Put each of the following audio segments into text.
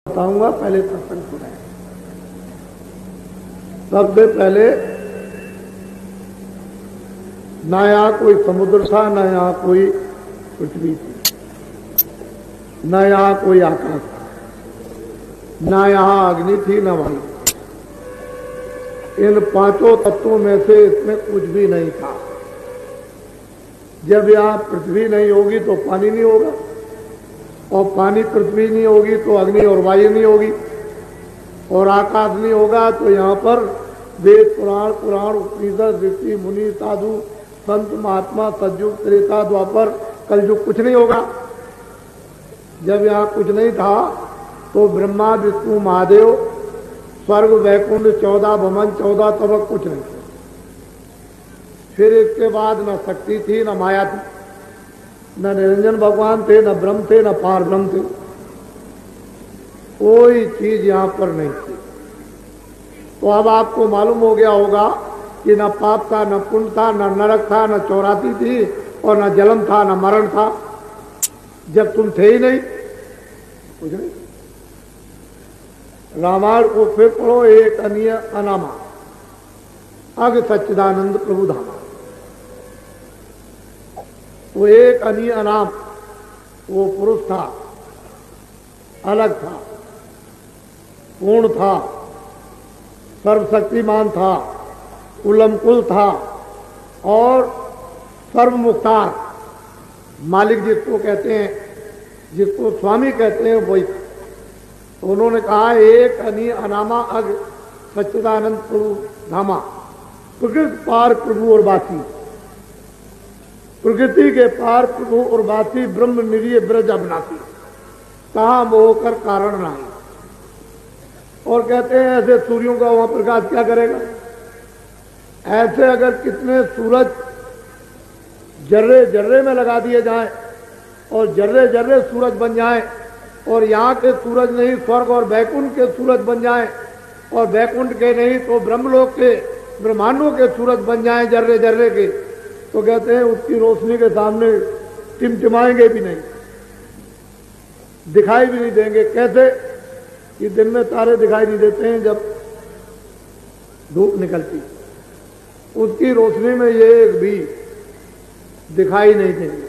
बताऊंगा, पहले प्रसंग सुने। सबसे पहले ना यहाँ कोई समुद्र था, ना यहाँ कोई पृथ्वी थी, ना यहाँ कोई आकाश था, ना यहाँ अग्नि थी, ना वायु। इन पांचों तत्वों में से इसमें कुछ भी नहीं था। जब यहाँ पृथ्वी नहीं होगी तो पानी नहीं होगा, और पानी पृथ्वी नहीं होगी तो अग्नि और वायु नहीं होगी, और आकाश नहीं होगा तो यहाँ पर वेद पुराण उपनिषद ऋषि मुनि साधु संत महात्मा सतयुग त्रेता द्वापर कलयुग कुछ नहीं होगा। जब यहाँ कुछ नहीं था तो ब्रह्मा विष्णु महादेव स्वर्ग वैकुंठ 14 भवन 14 तब कुछ नहीं थे। फिर इसके बाद न शक्ति थी, न माया थी, न निरंजन भगवान थे, न ब्रह्म थे, न पार ब्रह्म थे। कोई चीज यहाँ पर नहीं थी। तो अब आपको मालूम हो गया होगा कि न पाप था, न पुण्य था, न नरक था, न चौरासी थी, और न जन्म था, न मरण था। जब तुम थे ही नहीं, कुछ नहीं। रामायण को फिर पढ़ो, एक अनिय अनामा अग सच्चिदानंद प्रभु धामा। वो एक अनिय अनाम, वो पुरुष था, अलग था, पूर्ण था, सर्वशक्तिमान था, कुलमकुल था, और सर्वमुख्तार मालिक जिसको कहते हैं, जिसको स्वामी कहते हैं, वही। तो उन्होंने कहा एक अनिय अनामा अग सच्चिदानंद प्रभु धामा। प्रकृति पार प्रभु और बासी, प्रकृति के पार प्रभु और बासी, ब्रह्म निरीय ब्रज अविनाशी, कहा मोह कर कारण नहीं। और कहते हैं ऐसे सूर्यों का वहां प्रकाश क्या करेगा। ऐसे अगर कितने सूरज जर्रे जर्रे में लगा दिए जाएं और जर्रे जर्रे सूरज बन जाएं, और यहाँ के सूरज नहीं स्वर्ग और वैकुंठ के सूरज बन जाएं, और वैकुंठ के नहीं तो ब्रह्मलोक के ब्रह्मांडों के सूरज बन जाएं जर्रे जर्रे के, तो कहते हैं उसकी रोशनी के सामने टिमटिमाएंगे भी नहीं, दिखाई भी नहीं देंगे। कैसे कि दिन में तारे दिखाई नहीं देते हैं जब धूप निकलती, उसकी रोशनी में ये एक भी दिखाई नहीं देंगे।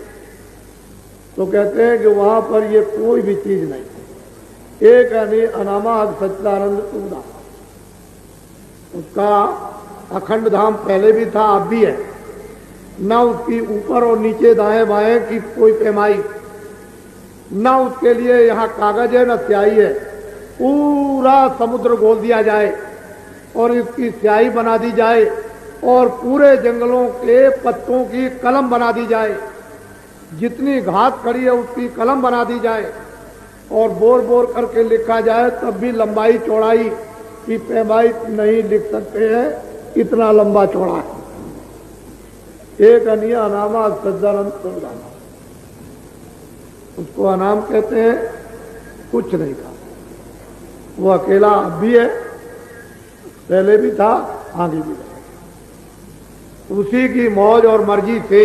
तो कहते हैं कि वहां पर ये कोई भी चीज नहीं। एक अनामा अग सच्चिदानंद प्रभु धाम, उसका अखंड धाम पहले भी था, अब भी है। न उसकी ऊपर और नीचे दाएं बाएं की कोई पैमाई, न उसके लिए यहाँ कागज है, न स्याही है। पूरा समुद्र गोल दिया जाए और इसकी स्याही बना दी जाए, और पूरे जंगलों के पत्तों की कलम बना दी जाए, जितनी घास खड़ी है उसकी कलम बना दी जाए, और बोर बोर करके लिखा जाए, तब भी लंबाई चौड़ाई की पैमाई नहीं लिख सकते हैं, इतना लंबा चौड़ा है। एक अनिय अनामा सच्चिदानंद प्रभु धामा, उसको अनाम कहते हैं, कुछ नहीं था। वो अकेला अब भी है, पहले भी था, आगे भी है। उसी की मौज और मर्जी से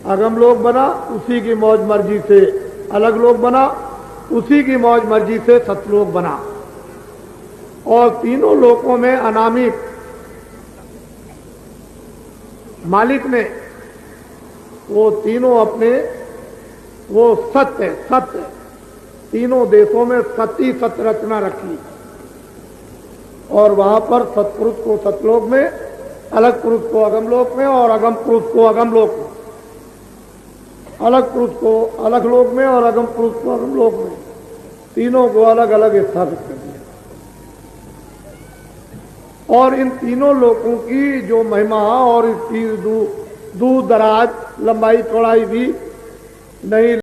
अगम लोक बना, उसी की मौज मर्जी से अलग लोक बना, उसी की मौज मर्जी से सतलोक बना। और तीनों लोकों में अनामी मालिक ने वो तीनों अपने, वो सत्य सत्य तीनों देशों में सती सत्य रचना रखी, और वहां पर सत्पुरुष को सतलोक में, अलग पुरुष को अगम लोक में, और अगम पुरुष को अगम लोक में, अलग पुरुष को अलग लोक में, और अगम पुरुष को अगम लोक में, तीनों को अलग अलग स्थापित कर दिया। और इन तीनों लोकों की जो महिमा और इसकी दूर दराज लंबाई चौड़ाई भी नहीं